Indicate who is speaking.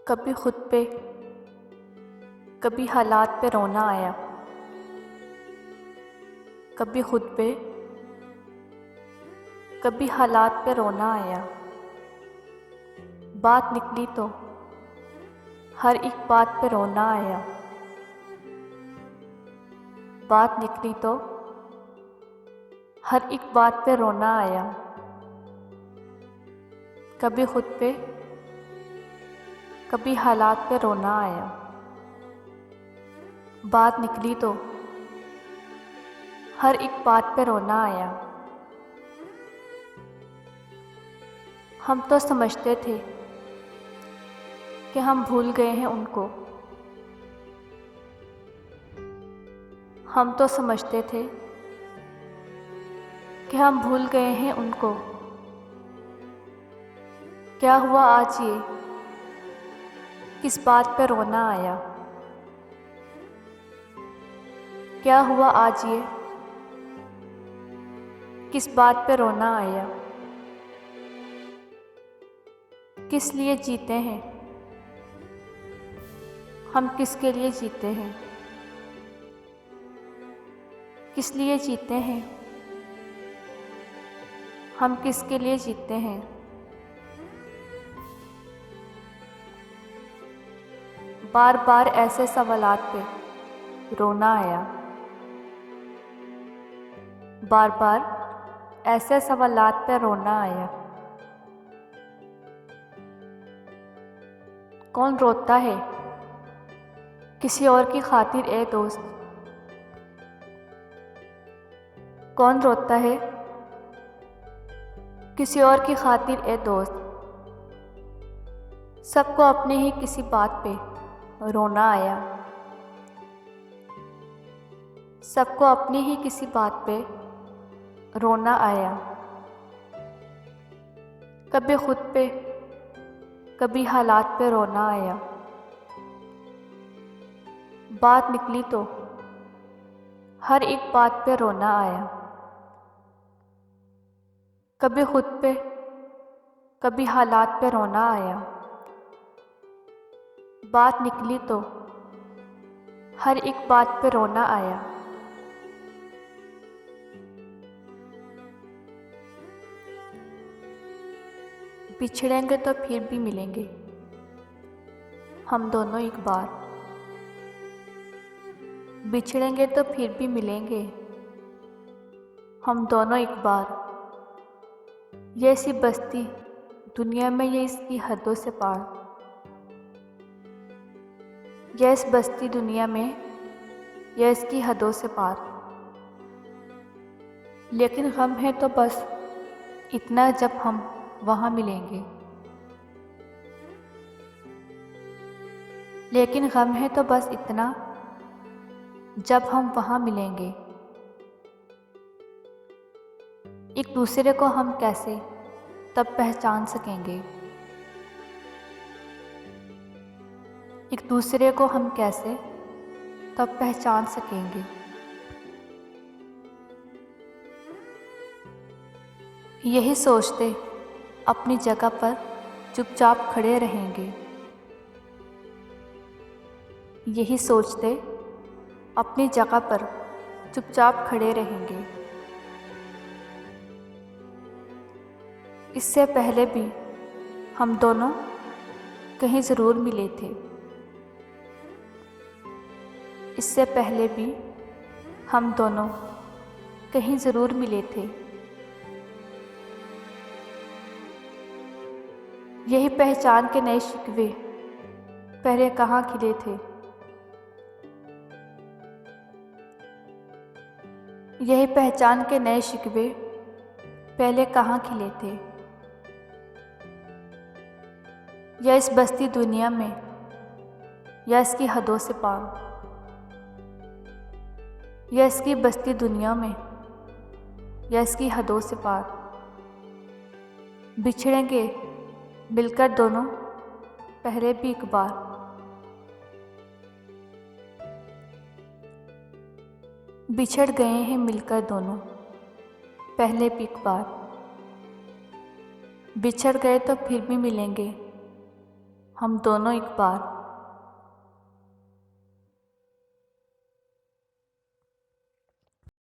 Speaker 1: कभी खुद पे, कभी हालात पे रोना आया। कभी खुद पे, कभी हालात पे रोना आया। बात निकली तो हर एक बात पे रोना आया। बात निकली तो हर एक बात पे रोना आया। कभी खुद पे, कभी हालात पे रोना आया। बात निकली तो हर एक बात पे रोना आया। हम तो समझते थे कि हम भूल गए हैं उनको। हम तो समझते थे कि हम भूल गए हैं उनको। क्या हुआ आज ये, किस बात पे रोना आया? क्या हुआ आज ये, किस बात पे रोना आया? किस लिए जीते हैं हम, किसके लिए जीते हैं? किस लिए जीते हैं हम, किसके लिए जीते हैं? बार बार ऐसे सवालात पे रोना आया। बार बार ऐसे सवालात पे रोना आया। कौन रोता है किसी और की खातिर ए दोस्त? कौन रोता है किसी और की खातिर ए दोस्त? सबको अपने ही किसी बात पे रोना आया। सबको अपनी ही किसी बात पे रोना आया। कभी खुद पे, कभी हालात पे रोना आया। बात निकली तो हर एक बात पे रोना आया। कभी खुद पे, कभी हालात पे रोना आया। बात निकली तो हर एक बात पे रोना आया। बिछड़ेंगे तो फिर भी मिलेंगे हम दोनों एक बार। बिछड़ेंगे तो फिर भी मिलेंगे हम दोनों एक बार। ये सी बस्ती दुनिया में, ये इसकी हदों से पार। ये इस बस्ती दुनिया में, ये इसकी हदों से पार। लेकिन गम है तो बस इतना, जब हम वहाँ मिलेंगे। लेकिन गम है तो बस इतना, जब हम वहाँ मिलेंगे। एक दूसरे को हम कैसे तब पहचान सकेंगे? एक दूसरे को हम कैसे तब पहचान सकेंगे? यही सोचते अपनी जगह पर चुपचाप खड़े रहेंगे। यही सोचते अपनी जगह पर चुपचाप खड़े रहेंगे। इससे पहले भी हम दोनों कहीं ज़रूर मिले थे। इससे पहले भी हम दोनों कहीं ज़रूर मिले थे। यही पहचान के नए शिकवे पहले कहाँ खिले थे? यही पहचान के नए शिकवे पहले कहाँ खिले थे? या इस बस्ती दुनिया में, या इसकी हदों से पार। या इसकी बस्ती दुनिया में, या इसकी हदों से पार। बिछड़ेंगे मिलकर दोनों पहले भी एक बार। बिछड़ गए हैं मिलकर दोनों पहले भी एक बार। बिछड़ गए तो फिर भी मिलेंगे हम दोनों एक बार